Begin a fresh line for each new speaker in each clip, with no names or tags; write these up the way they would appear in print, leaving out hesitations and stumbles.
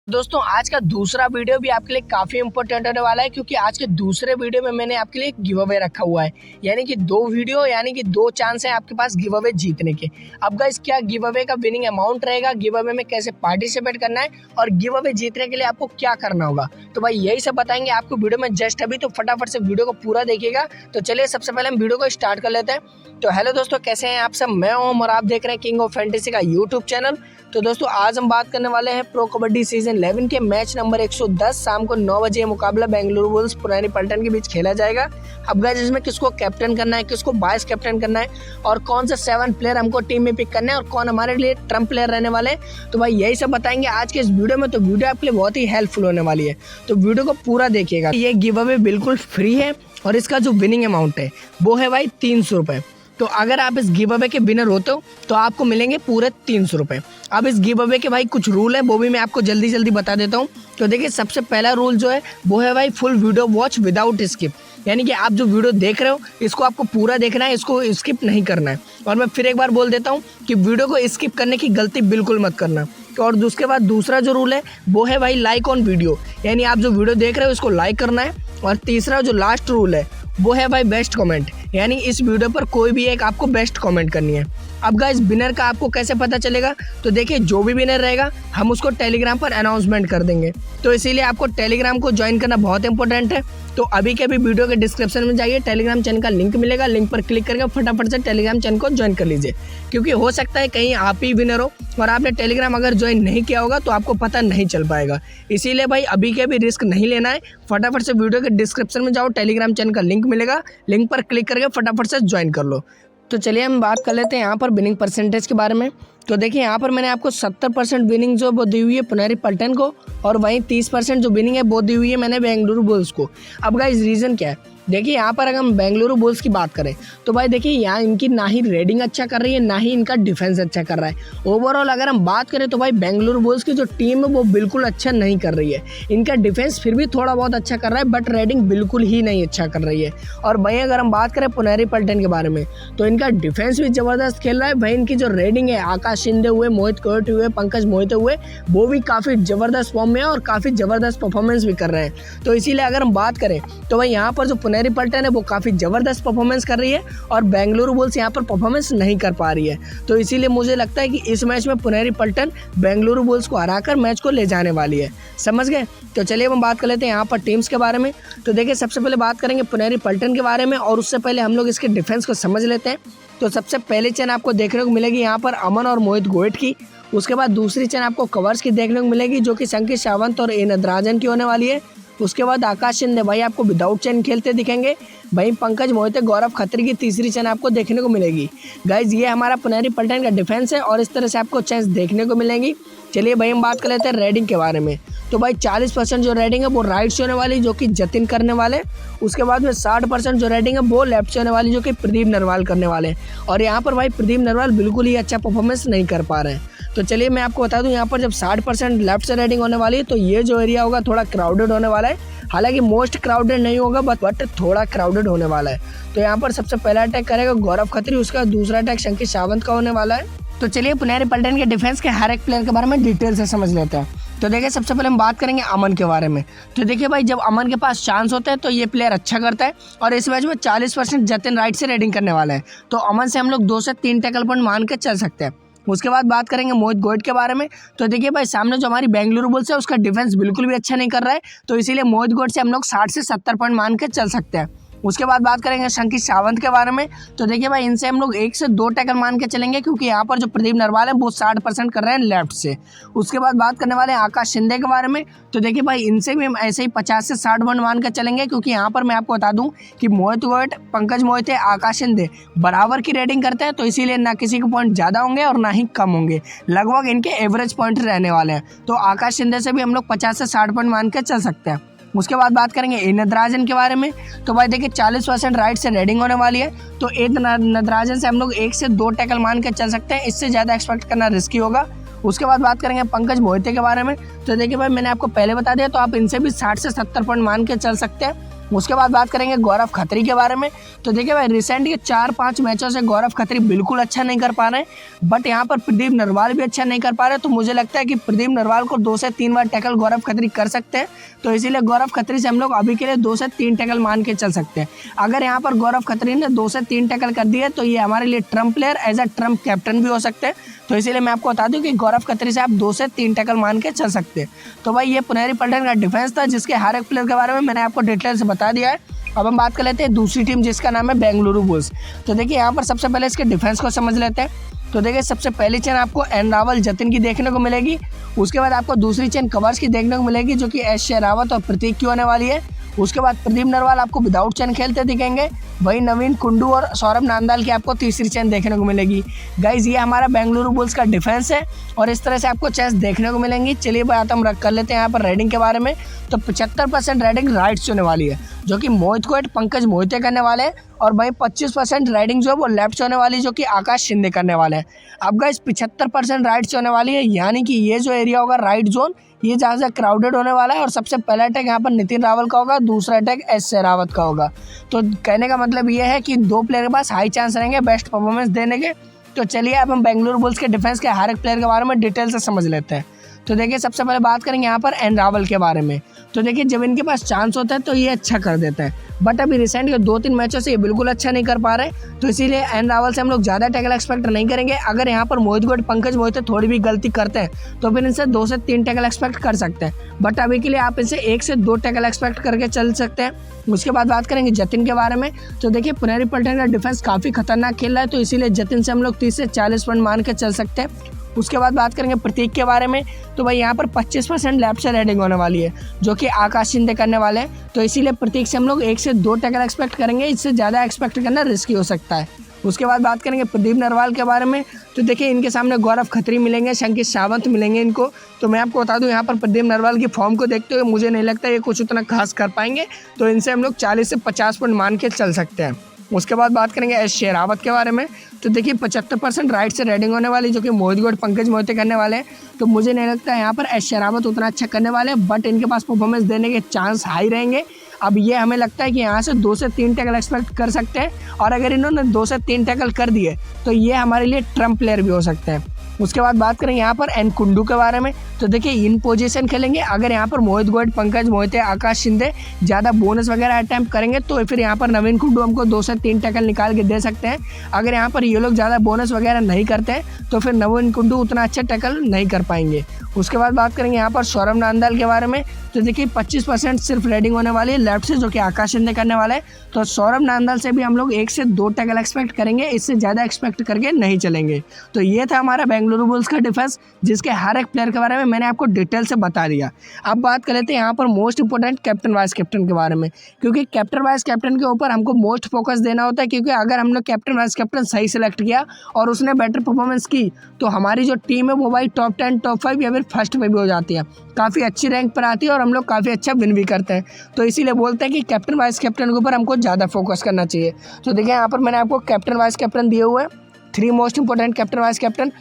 दोस्तों आज का दूसरा वीडियो भी आपके लिए काफ़ी इंपॉर्टेंट होने वाला है, क्योंकि आज के दूसरे वीडियो में मैंने आपके लिए एक गिव अवे रखा हुआ है। यानी कि दो चांस हैं आपके पास गिव अवे जीतने के। अब गाइस क्या गिव अवे का विनिंग अमाउंट रहेगा, गिव अवे में कैसे पार्टिसिपेट करना है और गिव अवे जीतने के लिए आपको क्या करना होगा, तो भाई यही सब बताएंगे आपको वीडियो में जस्ट अभी। तो फटाफट से वीडियो को पूरा देखिएगा। तो चलिए सबसे पहले हम वीडियो को स्टार्ट कर लेते हैं। तो हेलो दोस्तों, कैसे हैं आप सब? मैं ओम और आप देख रहे हैं किंग ऑफ फैंटेसी का यूट्यूब चैनल। तो दोस्तों आज हम बात करने वाले हैं प्रो कबड्डी सीजन 11 के मैच नंबर 110 शाम को 9 बजे मुकाबला बेंगलुरु बुल्स पुरानी पलटन के बीच खेला जाएगा। अब गाइस इसमें किसको कैप्टन करना है, किसको वाइस कैप्टन करना है और कौन से 7 प्लेयर हमको टीम में पिक करना है और कौन हमारे लिए ट्रम्प प्लेयर रहने वाले हैं, तो भाई यही सब बताएंगे आज के इस वीडियो में। तो वीडियो आपके लिए बहुत ही हेल्पफुल होने वाली है, तो वीडियो को पूरा देखिएगा। ये गिव अवे बिल्कुल फ्री है और इसका जो विनिंग अमाउंट है वो है भाई 300 रुपये। तो अगर आप इस गिव अवे के विनर होते हो तो आपको मिलेंगे पूरे 300 रुपये। अब इस गिव अवे के भाई कुछ रूल है, वो भी मैं आपको जल्दी बता देता हूँ। तो देखिए सबसे पहला रूल जो है वो है भाई full video watch without skip. यानी कि आप जो वीडियो देख रहे हो इसको आपको पूरा देखना है, इसको स्किप नहीं करना है। और मैं फिर एक बार बोल देता हूँ कि वीडियो को स्किप करने की गलती बिल्कुल मत करना। और उसके बाद दूसरा जो रूल है वो है भाई लाइक ऑन वीडियो, यानी आप जो वीडियो देख रहे हो इसको लाइक करना है। और तीसरा जो लास्ट रूल है वो है भाई बेस्ट कमेंट, यानी इस वीडियो पर कोई भी एक आपको बेस्ट कमेंट करनी है। अब गाइस विनर का आपको कैसे पता चलेगा, तो देखिए जो भी विनर रहेगा हम उसको टेलीग्राम पर अनाउंसमेंट कर देंगे। तो इसीलिए आपको टेलीग्राम को ज्वाइन करना बहुत इंपॉर्टेंट है। तो अभी के अभी वीडियो के डिस्क्रिप्शन में जाइए, टेलीग्राम चैनल का लिंक मिलेगा, लिंक पर क्लिक करके फटाफट से टेलीग्राम चैनल को ज्वाइन कर लीजिए। क्योंकि हो सकता है कहीं आप ही विनर हो और आपने टेलीग्राम अगर ज्वाइन नहीं किया होगा तो आपको पता नहीं चल पाएगा। इसीलिए भाई अभी के अभी रिस्क नहीं लेना है, फटाफट से वीडियो के डिस्क्रिप्शन में जाओ, टेलीग्राम चैनल का लिंक मिलेगा, लिंक पर क्लिक करके फटाफट से ज्वाइन कर लो। तो चलिए हम बात कर लेते हैं यहाँ पर विनिंग परसेंटेज के बारे में। तो देखिए यहाँ पर मैंने आपको 70% विनिंग जो वो दी हुई है पुनेरी पलटन को, और वहीं 30% जो विनिंग है वो दी हुई है मैंने बेंगलुरु बुल्स को। अब गाइस रीज़न क्या है, देखिए यहाँ पर अगर हम बेंगलुरु बुल्स की बात करें तो भाई देखिए यहाँ इनकी ना ही रेडिंग अच्छा कर रही है ना ही इनका डिफेंस अच्छा कर रहा है। ओवरऑल अगर हम बात करें तो भाई बेंगलुरु बुल्स की जो टीम है वो बिल्कुल अच्छा नहीं कर रही है। इनका डिफेंस फिर भी थोड़ा बहुत अच्छा कर रहा है, बट रेडिंग बिल्कुल ही नहीं अच्छा कर रही है। और वहीं अगर हम बात करें पुनेरी पलटन के बारे में तो इनका डिफेंस भी ज़बरदस्त खेल रहा है। भाई इनकी जो रेडिंग है, आकाश शिंदे हुए, मोहित कोयट हुए, पंकज मोहिते हुए, वो भी काफ़ी ज़बरदस्त फॉर्म में है और काफ़ी ज़बरदस्त परफॉर्मेंस भी कर रहे हैं। तो इसीलिए अगर हम बात करें तो भाई यहाँ पर जो पुनेरी पलटन है वो काफ़ी ज़बरदस्त परफॉर्मेंस कर रही है और बेंगलुरु बुल्स यहाँ पर परफॉर्मेंस नहीं कर पा रही है। तो इसीलिए मुझे लगता है कि इस मैच में पुनेरी पलटन बेंगलुरु बुल्स को हराकर मैच को ले जाने वाली है। समझ गए? तो चलिए हम बात कर लेते हैं यहाँ पर टीम्स के बारे में। तो देखिए सबसे पहले बात करेंगे पुनेरी पलटन के बारे में, और उससे पहले हम लोग इसके डिफेंस को समझ लेते हैं। तो सबसे पहले चेन आपको देखने को मिलेगी यहाँ पर अमन और मोहित गोयट की। उसके बाद दूसरी चेन आपको कवर्स की देखने को मिलेगी जो कि संकेत सावंत और ए नटराजन की होने वाली है। उसके बाद आकाश शिंदे भाई आपको विदाउट चेन खेलते दिखेंगे। वहीं पंकज मोहिते, गौरव खत्री की तीसरी चेन आपको देखने को मिलेगी। गाइज ये हमारा पुनेरी पलटन का डिफेंस है और इस तरह से आपको चेंज देखने को मिलेंगी। चलिए भाई हम बात कर लेते हैं रेडिंग के बारे में। तो भाई 40% जो रेडिंग है वो राइट से होने वाली जो कि जतिन करने वाले। उसके बाद में 60% जो रेडिंग है वो लेफ्ट से होने वाली जो कि प्रदीप नरवाल करने वाले हैं। और यहाँ पर भाई प्रदीप नरवाल बिल्कुल ही अच्छा परफॉर्मेंस नहीं कर पा रहे हैं। तो चलिए मैं आपको बता दूं यहाँ पर जब 60% लेफ्ट से रेडिंग होने वाली है तो ये जो एरिया होगा थोड़ा क्राउडेड होने वाला है। हालांकि मोस्ट क्राउडेड नहीं होगा बट थोड़ा क्राउडेड होने वाला है। तो यहाँ पर सबसे पहला अटैक करेगा गौरव खत्री, उसका दूसरा अटैक संकेत सावंत का होने वाला है। तो चलिए पुनेरी पलटन के डिफेंस के हर एक प्लेयर के बारे में डिटेल से समझ लेते हैं। तो देखिए सबसे पहले हम बात करेंगे अमन के बारे में। तो देखिए भाई जब अमन के पास चांस होता है तो ये प्लेयर अच्छा करता है और इस मैच में 40% जतिन राइट से रेडिंग करने वाला है। तो अमन से हम लोग 2 से 3 टैकल पॉइंट मान के चल सकते हैं। उसके बाद बात करेंगे मोहित गोयट के बारे में। तो देखिए भाई सामने जो हमारी बेंगलुरु बुल्स है उसका डिफेंस बिल्कुल भी अच्छा नहीं कर रहा है, तो इसीलिए मोहित गोयट से हम लोग 60 से 70 पॉइंट मान के चल सकते हैं। उसके बाद बात करेंगे संकेत सावंत के बारे में। तो देखिए भाई इनसे हम लोग 1 से 2 टैकल मान के चलेंगे क्योंकि यहाँ पर जो प्रदीप नरवाल है वो 60% कर रहे हैं लेफ्ट से। उसके बाद बात करने वाले हैं आकाश शिंदे के बारे में। तो देखिए भाई इनसे भी हम ऐसे ही 50 से 60 पॉइंट मान के चलेंगे क्योंकि यहाँ पर मैं आपको बता दूं कि मोहित गोयट, पंकज मोहिते, आकाश शिंदे बराबर की रेटिंग करते हैं, तो इसीलिए ना किसी के पॉइंट ज़्यादा होंगे और ना ही कम होंगे, लगभग इनके एवरेज पॉइंट रहने वाले हैं। तो आकाश शिंदे से भी हम लोग 50 से 60 पॉइंट मान के चल सकते हैं। उसके बाद बात करेंगे ए नटराजन के बारे में। तो भाई देखिए 40% राइट से रेडिंग होने वाली है, तो ए नटराजन से हम लोग 1 से 2 टैकल मान के चल सकते हैं, इससे ज़्यादा एक्सपेक्ट करना रिस्की होगा। उसके बाद बात करेंगे पंकज मोहिते के बारे में। तो देखिए भाई मैंने आपको पहले बता दिया, तो आप इनसे भी 60 से 70 पॉइंट मान के चल सकते हैं। उसके बाद बात करेंगे गौरव खत्री के बारे में। तो देखिए भाई रिसेंट के 4-5 मैचों से गौरव खत्री बिल्कुल अच्छा नहीं कर पा रहे हैं, बट यहाँ पर प्रदीप नरवाल भी अच्छा नहीं कर पा रहे। तो मुझे लगता है कि प्रदीप नरवाल को 2 से 3 बार टैकल गौरव खत्री कर सकते हैं। तो इसीलिए गौरव खत्री से हम लोग अभी के लिए 2 से 3 टैकल मान के चल सकते हैं। अगर यहाँ पर गौरव खत्री ने 2 से 3 टैकल कर दिए तो ये हमारे लिए trump player as a trump captain भी हो सकते हैं। तो इसीलिए मैं आपको बता दूं कि गौरव खत्री से आप 2 से 3 टैकल मान के चल सकते हैं। तो भाई ये पुनेरी पल्टन का डिफेंस था, जिसके हर एक प्लेयर के बारे में मैंने आपको डिटेल से बता दिया है। अब हम बात कर लेते हैं दूसरी टीम, जिसका नाम है बेंगलुरु बुल्स। तो देखिए यहाँ पर सबसे पहले इसके डिफेंस को समझ लेते हैं। तो देखिए सबसे पहली चेन आपको एन रावल जतिन की देखने को मिलेगी। उसके बाद आपको दूसरी चेन कवर्स की देखने को मिलेगी, जो कि एस शेरावत और प्रतीक की होने वाली है। उसके बाद प्रदीप नरवाल आपको विदाउट चेन खेलते दिखेंगे। वही नवीन कुंडू और सौरभ नांदाल की आपको तीसरी चेन देखने को मिलेगी। गाइज ये हमारा बेंगलुरु बुल्स का डिफेंस है और इस तरह से आपको चेस देखने को मिलेंगी। चलिए बात हम कर लेते हैं यहाँ पर रेडिंग के बारे में। तो 75% रेडिंग राइट्स होने वाली है, जो कि मोहित कोएट पंकज मोहिते करने वाले हैं। और वहीं 25% राइडिंग जो है वो लेफ्ट होने वाली, जो कि आकाश शिंदे करने वाले हैं। अब गाइस 75% राइट्स होने वाली है, यानी कि ये जो एरिया होगा राइट जोन, ये जहाँ से क्राउडेड होने वाला है। और सबसे पहला अटैक यहाँ पर नितिन रावल का होगा, दूसरा अटैक एस शेरावत का होगा। तो कहने का मतलब ये है कि 2 प्लेयर के पास हाई चांस रहेंगे बेस्ट परफॉर्मेंस देने के। तो चलिए अब हम बेंगलुरु बुल्स के डिफेंस के हर एक प्लेयर के बारे में डिटेल से समझ लेते हैं। तो देखिए सबसे पहले बात करेंगे यहाँ पर एन रावल के बारे में। तो देखिए जब इनके पास चांस होता है तो ये अच्छा कर देता है, बट अभी रिसेंट के 2-3 मैचों से ये बिल्कुल अच्छा नहीं कर पा रहे। तो इसीलिए एन रावल से हम लोग ज़्यादा टैकल एक्सपेक्ट नहीं करेंगे। अगर यहाँ पर मोहित कोएट पंकज मोहिते थोड़ी भी गलती करते हैं तो फिर इनसे 2 से 3 टैकल एक्सपेक्ट कर सकते हैं, बट अभी के लिए आप इनसे 1 से 2 टैकल एक्सपेक्ट करके चल सकते हैं। उसके बाद बात करेंगे जतिन के बारे में। तो देखिए पुनेरी पल्टन का डिफेंस काफ़ी खतरनाक खेल रहा है, तो इसीलिए जतिन से हम लोग 30 से 40 पॉइंट मान के चल सकते हैं। उसके बाद बात करेंगे प्रतीक के बारे में। तो भाई यहाँ पर 25% लेफ्ट से रेडिंग होने वाली है, जो कि आकाश शिंदे करने वाले हैं। तो इसीलिए प्रतीक से हम लोग 1 से 2 टैकल एक्सपेक्ट करेंगे, इससे ज़्यादा एक्सपेक्ट करना रिस्की हो सकता है। उसके बाद बात करेंगे प्रदीप नरवाल के बारे में। तो देखिए इनके सामने गौरव खत्री मिलेंगे, शंकित सावंत मिलेंगे इनको। तो मैं आपको बता दूं यहाँ पर प्रदीप नरवाल की फॉर्म को देखते हुए मुझे नहीं लगता ये कुछ उतना खास कर पाएंगे। तो इनसे हम लोग 40 से 50 पॉइंट मान के चल सकते हैं। उसके बाद बात करेंगे एस शेरावत के बारे में। तो देखिए 75% राइट से रेडिंग होने वाली, जो कि मोहित कोएट पंकज मोहिते करने वाले हैं। तो मुझे नहीं लगता यहाँ पर एस शेरावत उतना अच्छा करने वाले हैं, बट इनके पास परफॉर्मेंस देने के चांस हाई रहेंगे। अब ये हमें लगता है कि यहाँ से 2 से 3 टैकल एक्सपेक्ट कर सकते हैं, और अगर इन्होंने 2 से 3 टैकल कर दिए तो ये हमारे लिए ट्रम्प प्लेयर भी हो सकते हैं। उसके बाद बात करेंगे यहाँ पर एन कुंडू के बारे में। तो देखिए इन पोजीशन खेलेंगे। अगर यहाँ पर मोहित कोएट पंकज मोहिते आकाश शिंदे ज़्यादा बोनस वगैरह अटैम्प्ट करेंगे तो फिर यहाँ पर नवीन कुंडू हमको 2 से 3 टैकल निकाल के दे सकते हैं। अगर यहाँ पर ये लोग ज़्यादा बोनस वगैरह नहीं करते हैं तो फिर नवीन कुंडू उतना अच्छा टैकल नहीं कर पाएंगे। उसके बाद बात करेंगे यहाँ पर सौरभ नांदाल के बारे में। तो देखिए 25% सिर्फ रेडिंग होने वाली है लेफ्ट से, जो कि आकाश शिंदे करने वाले हैं। तो सौरभ नांदाल से भी हम लोग 1 से 2 टैकल एक्सपेक्ट करेंगे, इससे ज़्यादा एक्सपेक्ट करके नहीं चलेंगे। तो ये था हमारा बेंगलुरु बुल्स का डिफेंस, जिसके हर एक प्लेयर के बारे में मैंने आपको डिटेल से बता दिया। अब बात कर लेते हैं यहाँ पर most important captain vice captain के बारे में, क्योंकि कैप्टन वाइस कैप्टन के ऊपर हमको मोस्ट फोकस देना होता है। क्योंकि अगर हमने कैप्टन वाइस कैप्टन सही सेलेक्ट किया और उसने बेटर परफॉर्मेंस की तो हमारी जो टीम है वो भाई टॉप 10 टॉप 5 या फिर फर्स्ट में भी हो जाती है, काफ़ी अच्छी रैंक पर आती है और हम लोग काफ़ी अच्छा विन भी करते हैं। तो इसीलिए बोलते हैं कि कैप्टन वाइस कैप्टन के ऊपर हमको ज़्यादा फोकस करना चाहिए। तो देखिए यहाँ पर मैंने आपको कैप्टन वाइस कैप्टन दिए हुए हैं, 3 most important captain vice captain,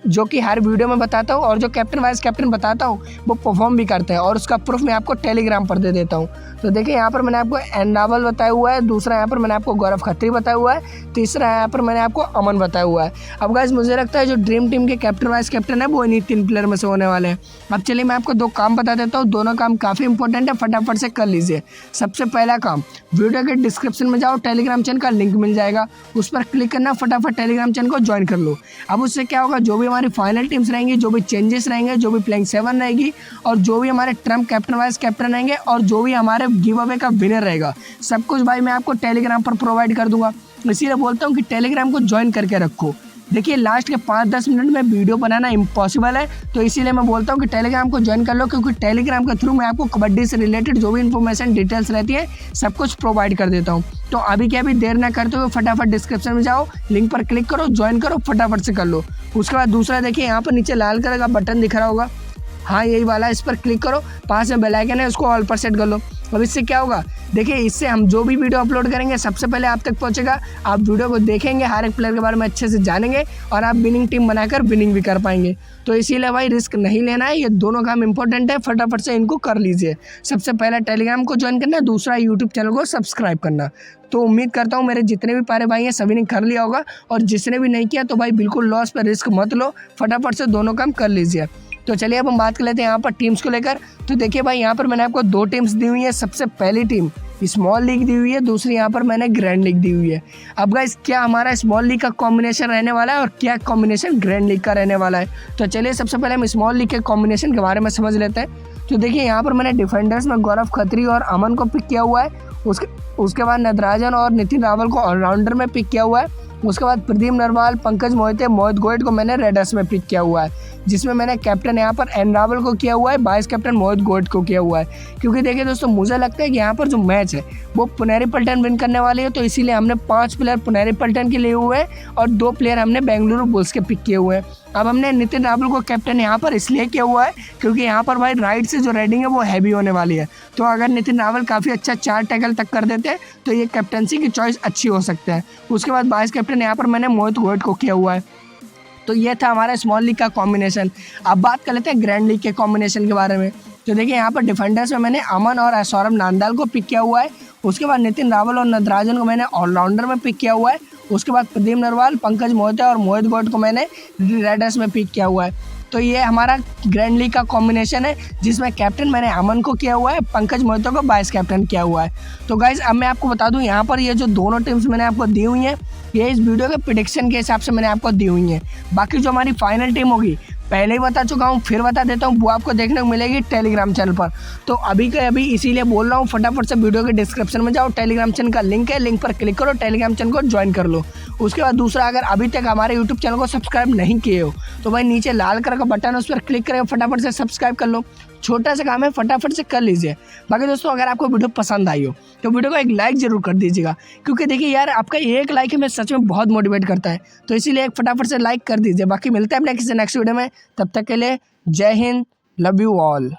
जो कि हर वीडियो में बताता हूँ। और जो कैप्टन वाइस कैप्टन बताता हूँ वो परफॉर्म भी करते हैं, और उसका प्रूफ मैं आपको टेलीग्राम पर दे देता हूँ। तो देखिए यहाँ पर मैंने आपको एन रावल बताया हुआ है, दूसरा यहाँ पर मैंने आपको गौरव खत्री बताया हुआ है, तीसरा यहाँ पर मैंने आपको अमन बताया हुआ है। अब गाइस मुझे लगता है जो ड्रीम टीम के कैप्टन वाइस कैप्टन है वो इन्हीं 3 प्लेयर में से होने वाले हैं। अब चलिए मैं आपको 2 काम बता देता हूँ, दोनों काम काफ़ी इंपॉर्टेंट है, फटाफट से कर लीजिए। सबसे पहला काम, वीडियो के डिस्क्रिप्शन में जाओ, टेलीग्राम चैनल का लिंक मिल जाएगा, उस पर क्लिक करना, फटाफट टेलीग्राम चैनल को ज्वाइन कर लो। अब उससे क्या होगा, जो भी हमारी फाइनल टीम्स रहेंगी, जो भी चेंजेस रहेंगे, जो भी प्लेइंग 7 रहेगी, और जो भी हमारे ट्रम्प कैप्टन वाइस कैप्टन रहेंगे, और जो भी हमारे गिव अवे का विनर रहेगा, सब कुछ भाई मैं आपको टेलीग्राम पर प्रोवाइड कर दूंगा। इसीलिए बोलता हूँ कि टेलीग्राम को ज्वाइन करके रखो। देखिए लास्ट के 5-10 मिनट में वीडियो बनाना इम्पॉसिबल है, तो इसीलिए मैं बोलता हूँ कि टेलीग्राम को ज्वाइन कर लो, क्योंकि टेलीग्राम के थ्रू मैं आपको कबड्डी से रिलेटेड जो भी इन्फॉर्मेशन डिटेल्स रहती है सब कुछ प्रोवाइड कर देता हूँ। तो अभी क्या अभी देर ना करते हुए फटाफट डिस्क्रिप्शन में जाओ, लिंक पर क्लिक करो, ज्वाइन करो, फटाफट से कर लो। उसके बाद दूसरा देखिए यहाँ पर नीचे लाल कलर का बटन दिख रहा होगा, हाँ यही वाला, इस पर क्लिक करो, पास में बेल आइकन है उसको ऑल पर सेट कर लो। अब इससे क्या होगा, देखिए इससे हम जो भी वीडियो अपलोड करेंगे सबसे पहले आप तक पहुंचेगा। आप वीडियो को देखेंगे, हर एक प्लेयर के बारे में अच्छे से जानेंगे, और आप विनिंग टीम बनाकर विनिंग भी कर पाएंगे। तो इसीलिए भाई रिस्क नहीं लेना है, ये दोनों काम इंपॉर्टेंट है, फटाफट से इनको कर लीजिए। सबसे पहले टेलीग्राम को ज्वाइन करना, दूसरा यूट्यूब चैनल को सब्सक्राइब करना। तो उम्मीद करता हूँ मेरे जितने भी प्यारे भाई हैं सभी ने कर लिया होगा, और जिसने भी नहीं किया तो भाई बिल्कुल लॉस पर रिस्क मत लो, फटाफट से दोनों काम कर लीजिए। तो चलिए अब हम बात कर लेते हैं यहाँ पर टीम्स को लेकर। तो देखिए भाई यहाँ पर मैंने आपको 2 टीम्स दी हुई है। सबसे पहली टीम स्मॉल लीग दी हुई है, दूसरी यहाँ पर मैंने ग्रैंड लीग दी हुई है। अब गाइस क्या हमारा स्मॉल लीग का कॉम्बिनेशन रहने वाला है और क्या कॉम्बिनेशन ग्रैंड लीग का रहने वाला है, तो चलिए सबसे पहले हम स्मॉल लीग के कॉम्बिनेशन के बारे में समझ लेते हैं। तो देखिए यहाँ पर मैंने डिफेंडर्स में गौरव खत्री और अमन को पिक किया हुआ है। उसके बाद नटराजन और नितिन रावल को ऑलराउंडर में पिक किया हुआ है। उसके बाद प्रदीप नरवाल, पंकज मोहिते, मोहित गोयट को मैंने रेडर्स में पिक किया हुआ है, जिसमें मैंने कैप्टन यहाँ पर एन रावल को किया हुआ है, वाइस कैप्टन मोहित गोयट को किया हुआ है। क्योंकि देखिए दोस्तों मुझे लगता है कि यहाँ पर जो मैच है वो पुनेरी पल्टन विन करने वाली है, तो इसीलिए हमने 5 प्लेयर पुनेरी पल्टन के लिए हुए हैं और 2 प्लेयर हमने बेंगलुरु बुल्स के पिक किए हुए हैं। अब हमने नितिन रावल को कैप्टन यहाँ पर इसलिए किया हुआ है क्योंकि यहाँ पर भाई राइट से जो रेडिंग है वो हैवी होने वाली है, तो अगर नितिन रावल काफ़ी अच्छा 4 टैकल तक कर देते हैं तो ये कैप्टनसी की चॉइस अच्छी हो सकता है। उसके बाद वाइस कैप्टन यहाँ पर मैंने मोहित गोयट को किया हुआ है। तो ये था हमारा स्मॉल लीग का कॉम्बिनेशन। अब बात कर लेते हैं ग्रैंड लीग के कॉम्बिनेशन के बारे में। तो देखिए यहाँ पर डिफेंडर्स में मैंने अमन और सौरभ नांदाल को पिक किया हुआ है। उसके बाद नितिन रावल और नटराजन को मैंने ऑलराउंडर में पिक किया हुआ है। उसके बाद प्रदीप नरवाल, पंकज मोहिते और मोहित गोयट को मैंने रेडर्स में पिक किया हुआ है। तो ये हमारा ग्रैंड लीग का कॉम्बिनेशन है, जिसमें कैप्टन मैंने अमन को किया हुआ है, पंकज मोहिते को वाइस कैप्टन किया हुआ है। तो गाइज अब मैं आपको बता दूं यहाँ पर ये जो दोनों टीम्स मैंने आपको दी हुई हैं ये इस वीडियो के प्रेडिक्शन के हिसाब से मैंने आपको दी हुई हैं। बाकी जो हमारी फाइनल टीम होगी पहले ही बता चुका हूँ, फिर बता देता हूँ, वो आपको देखने को मिलेगी टेलीग्राम चैनल पर। तो अभी के अभी इसीलिए बोल रहा हूँ फटाफट से वीडियो के डिस्क्रिप्शन में जाओ, टेलीग्राम चैनल का लिंक है, लिंक पर क्लिक करो, टेलीग्राम चैनल को ज्वाइन कर लो। उसके बाद दूसरा, अगर अभी तक हमारे यूट्यूब चैनल को सब्सक्राइब नहीं किए हो तो भाई नीचे लाल कलर का बटन है उस पर क्लिक करके फटाफट से सब्सक्राइब कर लो। छोटा सा काम है, फटाफट से कर लीजिए। बाकी दोस्तों अगर आपको वीडियो पसंद आई हो तो वीडियो को एक लाइक जरूर कर दीजिएगा, क्योंकि देखिए यार आपका एक लाइक हमें सच में बहुत मोटिवेट करता है, तो इसीलिए एक फटाफट से लाइक कर दीजिए। बाकी मिलते हैं अपने किसी नेक्स्ट वीडियो में, तब तक के लिए जय हिंद, लव यू ऑल।